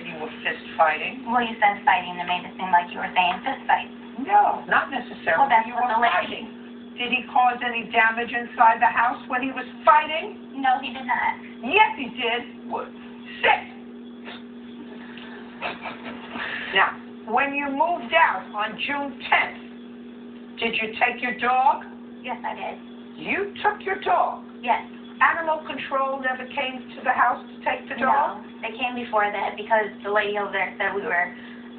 you were fist fighting. Well, you said fighting and made it seem like you were saying fist fight. No, not necessarily. Well, that's you what were the lady. fighting. Did he cause any damage inside the house when he was fighting? No, he did not. Yes, he did. What? Sit. Now, when you moved out on June 10th, did you take your dog? Yes, I did. You took your dog. Yes. Animal control never came to the house to take the dog? No, they came before that because the lady over there said we were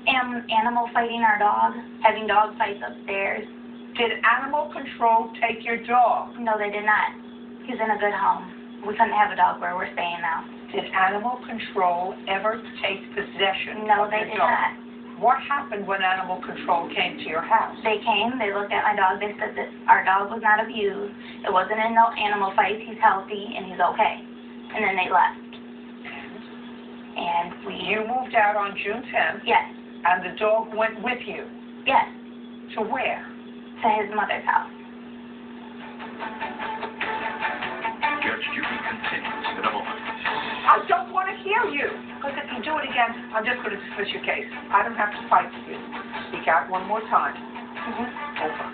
animal fighting our dog, having dog fights upstairs. Did animal control take your dog? No, they did not. He's in a good home. We couldn't have a dog where we're staying now. Did animal control ever take possession No, of they your did dog? not. What happened when animal control came to your house? They came, they looked at my dog, they said that our dog was not abused, it wasn't in no animal fights, he's healthy, and he's okay. And then they left. And You moved out on June 10th, yes, and the dog went with you. yes, To where? to his mother's house. Judge Judy continues in a moment. I don't want to hear you, because if you do it again, I'm just going to dismiss your case. I don't have to fight with you. Speak out one more time. Over.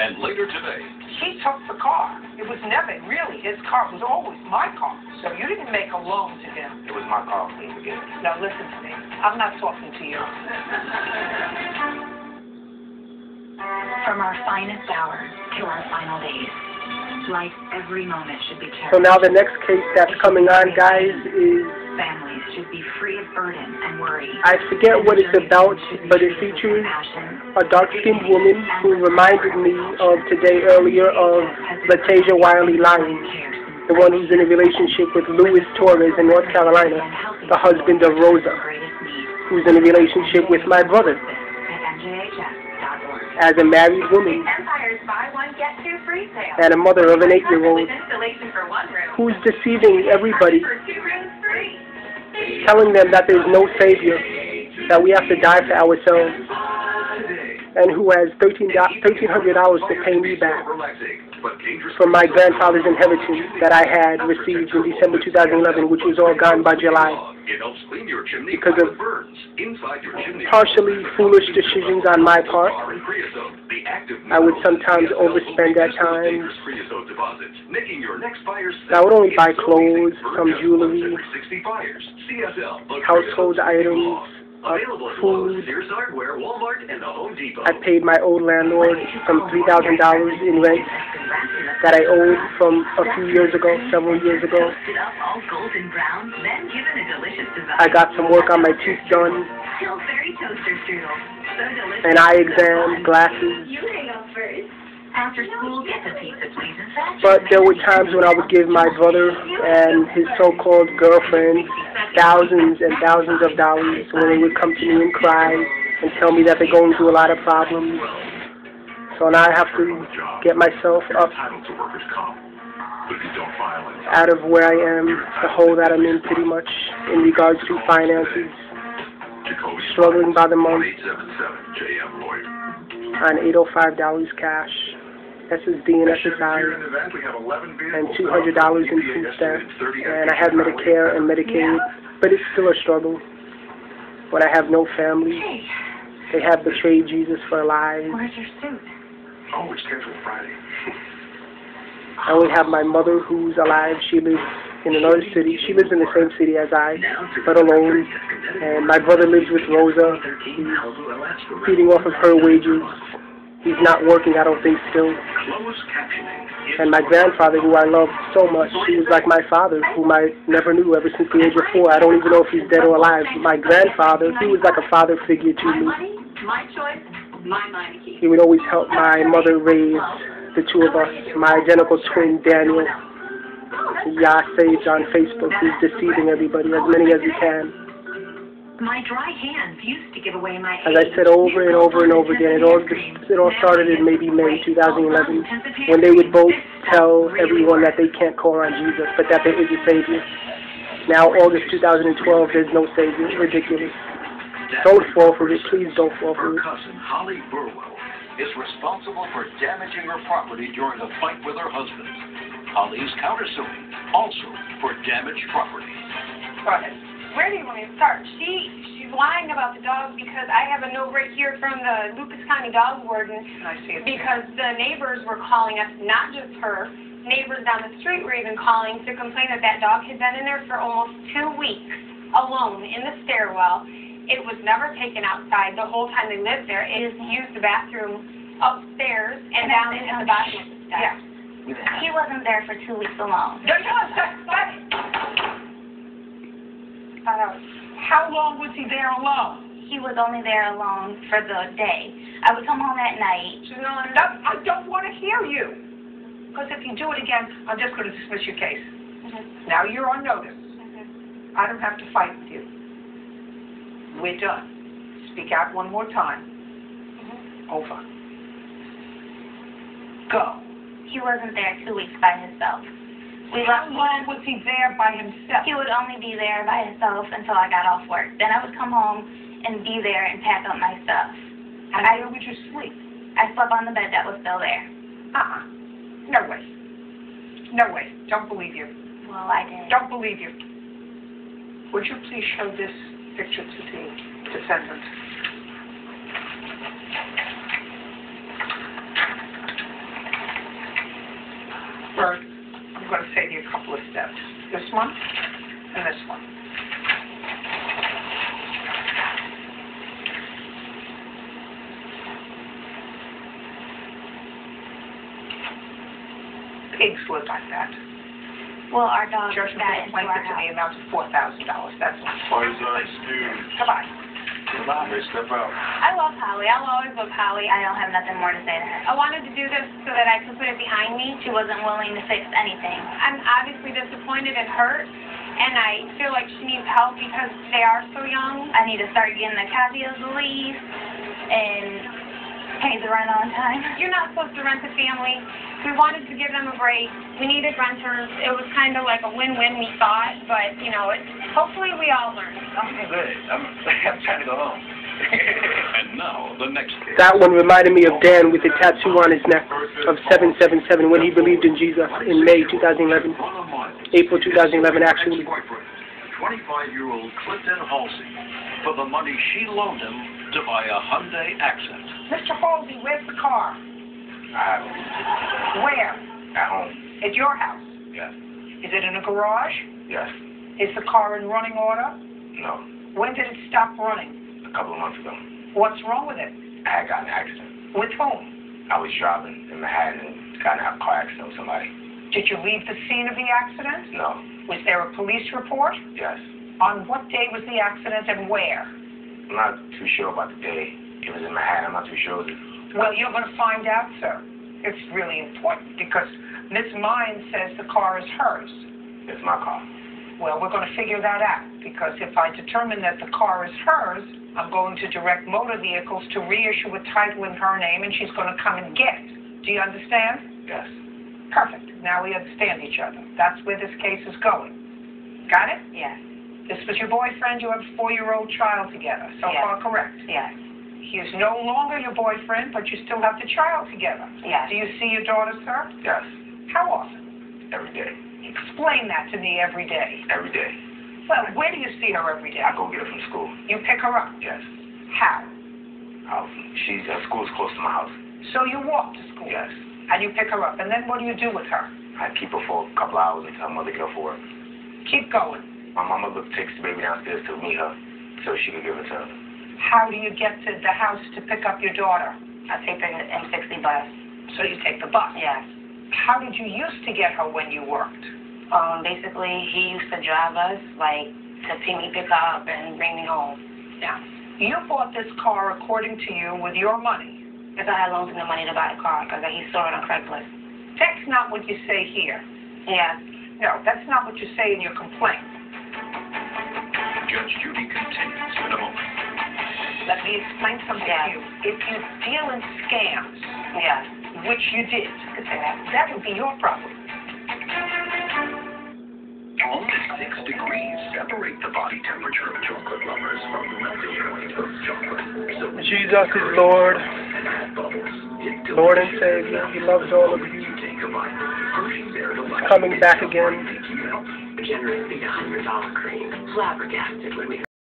And later today, He took the car. It was never really his car. It was always my car. So you didn't make a loan to him. it was my call from the beginning. Now listen to me. I'm not talking to you. From our finest hours to our final days, life every moment should be cherished. So now the next case that's coming on, guys, is, Families should be free of burden and worry. I forget what it's about, but it features a dark-skinned woman who reminded me of today earlier of Latasia Wiley Lyons, the one who's in a relationship with Luis Torres in North Carolina, the husband of Rosa, who's in a relationship with my brother. As a married woman Empire's buy one, get two free sale. and a mother of an 8-year-old Installation for one room. who's deceiving everybody, For 2 rooms free. telling them that there's no savior, that we have to die for ourselves, and who has $1,300 to pay me back from my grandfather's inheritance that I had received in December 2011, which was all gone by July because of partially foolish decisions on my part. I would sometimes overspend at times. I would only buy clothes, some jewelry, household items, food. I paid my old landlord some $3,000 in rent that I owed from a few years ago, several years ago. I got some work on my teeth done, an eye exam, glasses. After school, get the pizza, please. But there were times when I would give my brother and his so-called girlfriend thousands and thousands of dollars when they would come to me and cry and tell me that they're going through a lot of problems. So now I have to get myself up out of where I am, the hole that I'm in pretty much in regards to finances, struggling by the month on $805 cash, SSD and SSI, and $200 in food stamps, and I have Medicare and Medicaid, but it's still a struggle when I have no family. They have betrayed Jesus for lies. Where's your suit? Oh, it's scheduled Friday. I only have my mother who's alive. She lives in another city. She lives in the same city as I, but alone. And my brother lives with Rosa. He's feeding off of her wages. He's not working, I don't think, still. And my grandfather, who I loved so much, he was like my father, whom I never knew ever since the age of 4. I don't even know if he's dead or alive. My grandfather, he was like a father figure to me. My choice, my mind to keep. He would always help my mother raise the two of us. My identical twin, Daniel. Yah Sage on Facebook. He's deceiving everybody, as many as he can. My dry hands used to give away my As I said over and over and over again, it all started in maybe May 2011, when they would both tell everyone that they can't call on Jesus, but that there is a Savior. Now, August 2012, there's no Savior. Ridiculous. Don't fall for it. Please don't fall for it. Her cousin, Holly Burwell, is responsible for damaging her property during a fight with her husband. Holly is countersuing, also for damaged property. Go ahead. Where do you want me to start? She's lying about the dog because I have a note right here from the Lucas County Dog Warden Can I see it? because the neighbors were calling us, not just her, neighbors down the street were even calling to complain that that dog had been in there for almost 2 weeks alone in the stairwell. It was never taken outside the whole time they lived there. It used the bathroom upstairs and down at the bottom of the steps. Yeah. He wasn't there for 2 weeks alone. How long was he there alone? He was only there alone for the day. I would come home at night. I don't want to hear you. Because if you do it again, I'm just going to dismiss your case. Now you're on notice. I don't have to fight with you. We're done. Speak out one more time. Over. Go. He wasn't there 2 weeks by himself. We How left. long was he there by himself? He would only be there by himself until I got off work. Then I would come home and be there and pack up my stuff. And where would you sleep? I slept on the bed that was still there. No way. No way. Don't believe you. Well, I did. Don't believe you. Would you please show this picture to the defendant? First, I'm going to save you a couple of steps. This one and this one. Pigs live like that. Well, our dog Judgment got is into our plaintiff in the house. amount of $4,000. That's all. Goodbye. Step out. I love Holly. I'll always love Holly. I don't have nothing more to say to her. I wanted to do this so that I could put it behind me. She wasn't willing to fix anything. I'm obviously disappointed and hurt, and I feel like she needs help because they are so young. I need to start getting a copy of the lease and pay the rent on time. You're not supposed to rent a family. We wanted to give them a break. We needed renters. It was kind of like a win-win, we thought, but, you know, hopefully we all learn. I'm good. I'm trying to go home. And now, the next case. That one reminded me of Dan with the tattoo on his neck of 777 when he believed in Jesus in May 2011. April 2011, actually. 25-year-old Clinton Halsey for the money she loaned him to buy a Hyundai Accent. Mr. Halsey, where's the car? Where? At home. At your house? Yes. Is it in a garage? Yes. Is the car in running order? No. When did it stop running? A couple of months ago. What's wrong with it? I had gotten in an accident. With whom? I was driving in Manhattan and got in a car accident with somebody. Did you leave the scene of the accident? No. Was there a police report? Yes. On what day was the accident and where? I'm not too sure about the day. It was in Manhattan. I'm not too sure. Well, you're going to find out, sir. It's really important because Ms. Mines says the car is hers. It's my car. Well, we're going to figure that out because if I determine that the car is hers, I'm going to direct motor vehicles to reissue a title in her name and she's going to come and get it. Do you understand? Yes. Perfect. Now we understand each other. That's where this case is going. Got it? Yes. This was your boyfriend. You have a 4-year-old child together. So Yes. far correct? Yes. He is no longer your boyfriend, but you still have the child together. Yes. Do you see your daughter, sir? Yes. How often? Every day. Explain that to me every day. Every day. Well, where do you see her every day? I go get her from school. You pick her up. Yes. How? She's at school is close to my house. So you walk to school. Yes. And you pick her up. And then what do you do with her? I keep her for a couple hours until her mother get off for work. Keep going. My mama takes the baby downstairs to meet her so she can give it to her. How do you get to the house to pick up your daughter? I take the M60 bus. So you take the bus. Yes. How did you used to get her when you worked? Basically, he used to drive us, like, to pick me up and bring me home. Now, you bought this car, according to you, with your money. Because I had loaned him the money to buy the car, because he saw it on Craigslist. That's not what you say here. Yeah. No, that's not what you say in your complaint. Judge Judy continues in a moment. Let me explain something to you. If you deal in scams, Yeah. which you did, that would be your problem. Only 6 degrees separate the body temperature of chocolate lovers from the melting point of chocolate. Jesus is Lord, Lord and Savior. He loves all of you. He's coming back again. generous $100 cream. Flabbergasted when we